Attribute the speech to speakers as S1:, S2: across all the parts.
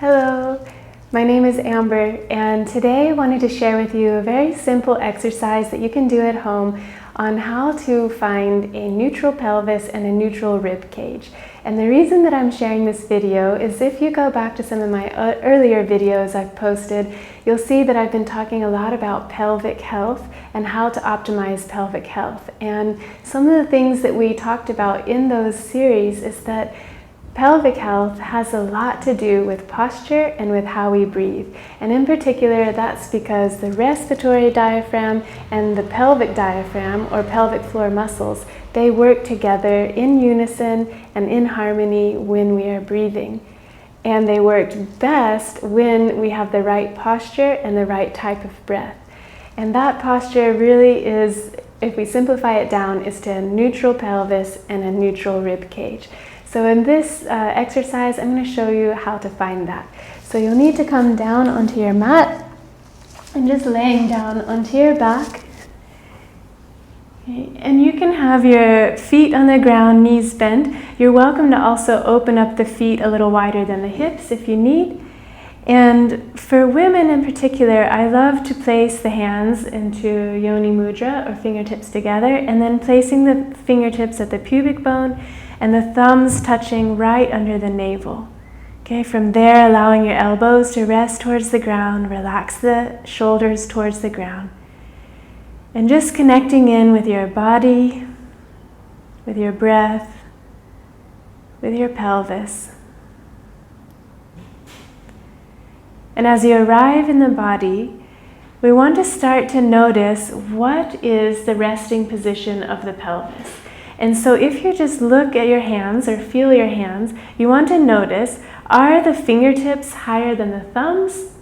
S1: Hello, my name is Amber, and today I wanted to share with you a very simple exercise that you can do at home on how to find a neutral pelvis and a neutral rib cage. And the reason that I'm sharing this video is if you go back to some of my earlier videos I've posted, you'll see that I've been talking a lot about pelvic health and how to optimize pelvic health. And some of the things that we talked about in those series is that pelvic health has a lot to do with posture and with how we breathe. And in particular, that's because the respiratory diaphragm and the pelvic diaphragm, or pelvic floor muscles, they work together in unison and in harmony when we are breathing. And they work best when we have the right posture and the right type of breath. And that posture really is, if we simplify it down, is to a neutral pelvis and a neutral rib cage. So in this exercise, I'm going to show you how to find that. So you'll need to come down onto your mat and just laying down onto your back. Okay. And you can have your feet on the ground, knees bent. You're welcome to also open up the feet a little wider than the hips if you need. And for women in particular, I love to place the hands into yoni mudra, or fingertips together, and then placing the fingertips at the pubic bone and the thumbs touching right under the navel. Okay, from there, allowing your elbows to rest towards the ground, relax the shoulders towards the ground. And just connecting in with your body, with your breath, with your pelvis. And as you arrive in the body, we want to start to notice what is the resting position of the pelvis. And so if you just look at your hands or feel your hands, you want to notice, are the fingertips higher than the thumbs?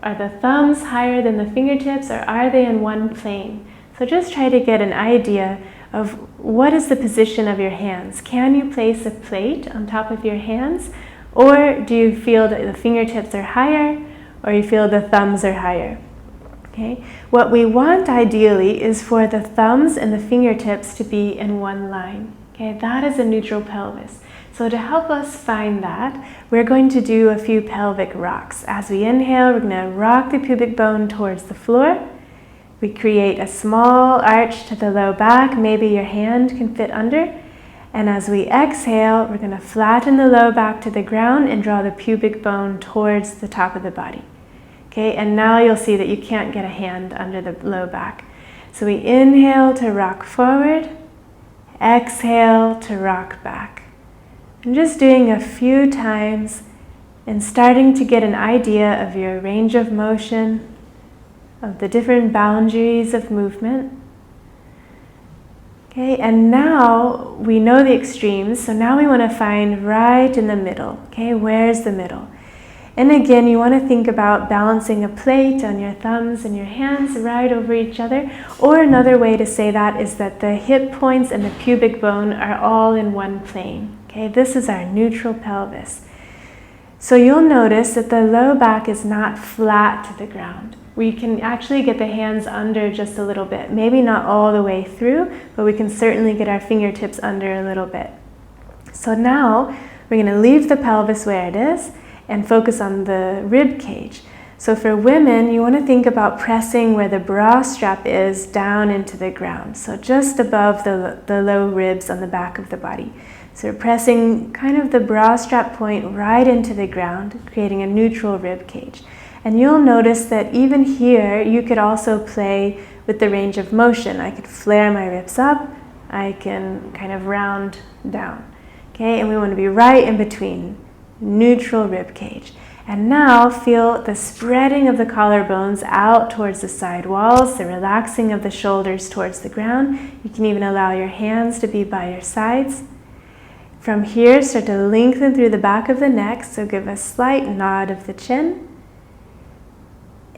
S1: Are the thumbs higher than the fingertips, or are they in one plane? So just try to get an idea of what is the position of your hands. Can you place a plate on top of your hands? Or do you feel that the fingertips are higher, or you feel the thumbs are higher? Okay. What we want ideally is for the thumbs and the fingertips to be in one line. Okay, that is a neutral pelvis. So to help us find that, we're going to do a few pelvic rocks. As we inhale, we're going to rock the pubic bone towards the floor. We create a small arch to the low back. Maybe your hand can fit under. And as we exhale, we're going to flatten the low back to the ground and draw the pubic bone towards the top of the body. Okay, and now you'll see that you can't get a hand under the low back. So we inhale to rock forward, exhale to rock back. And just doing a few times and starting to get an idea of your range of motion, of the different boundaries of movement. Okay, and now we know the extremes, so now we want to find right in the middle. Okay, where's the middle? And again, you want to think about balancing a plate on your thumbs and your hands right over each other. Or another way to say that is that the hip points and the pubic bone are all in one plane. Okay, this is our neutral pelvis. So you'll notice that the low back is not flat to the ground. We can actually get the hands under just a little bit. Maybe not all the way through, but we can certainly get our fingertips under a little bit. So now we're going to leave the pelvis where it is and focus on the rib cage. So for women, you want to think about pressing where the bra strap is down into the ground. So just above the low ribs on the back of the body. So we're pressing kind of the bra strap point right into the ground, creating a neutral rib cage. And you'll notice that even here, you could also play with the range of motion. I could flare my ribs up, I can kind of round down. Okay, and we want to be right in between. Neutral rib cage. And now feel the spreading of the collarbones out towards the side walls, the relaxing of the shoulders towards the ground. You can even allow your hands to be by your sides. From here, start to lengthen through the back of the neck, so give a slight nod of the chin.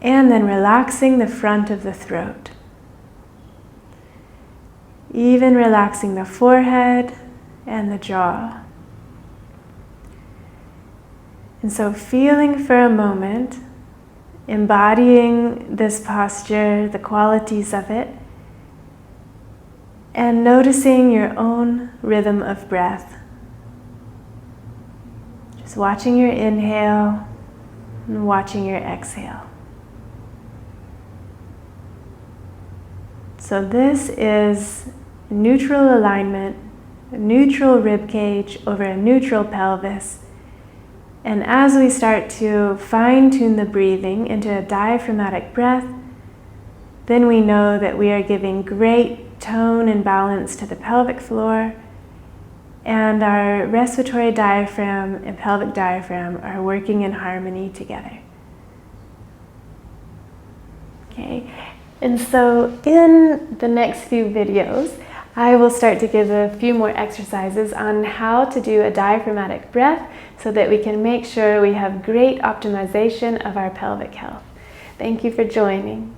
S1: And then relaxing the front of the throat. Even relaxing the forehead and the jaw. And so feeling for a moment, embodying this posture, the qualities of it, and noticing your own rhythm of breath. Just watching your inhale and watching your exhale. So this is neutral alignment, a neutral rib cage over a neutral pelvis. And as we start to fine-tune the breathing into a diaphragmatic breath, then we know that we are giving great tone and balance to the pelvic floor, and our respiratory diaphragm and pelvic diaphragm are working in harmony together. Okay, and so in the next few videos, I will start to give a few more exercises on how to do a diaphragmatic breath so that we can make sure we have great optimization of our pelvic health. Thank you for joining.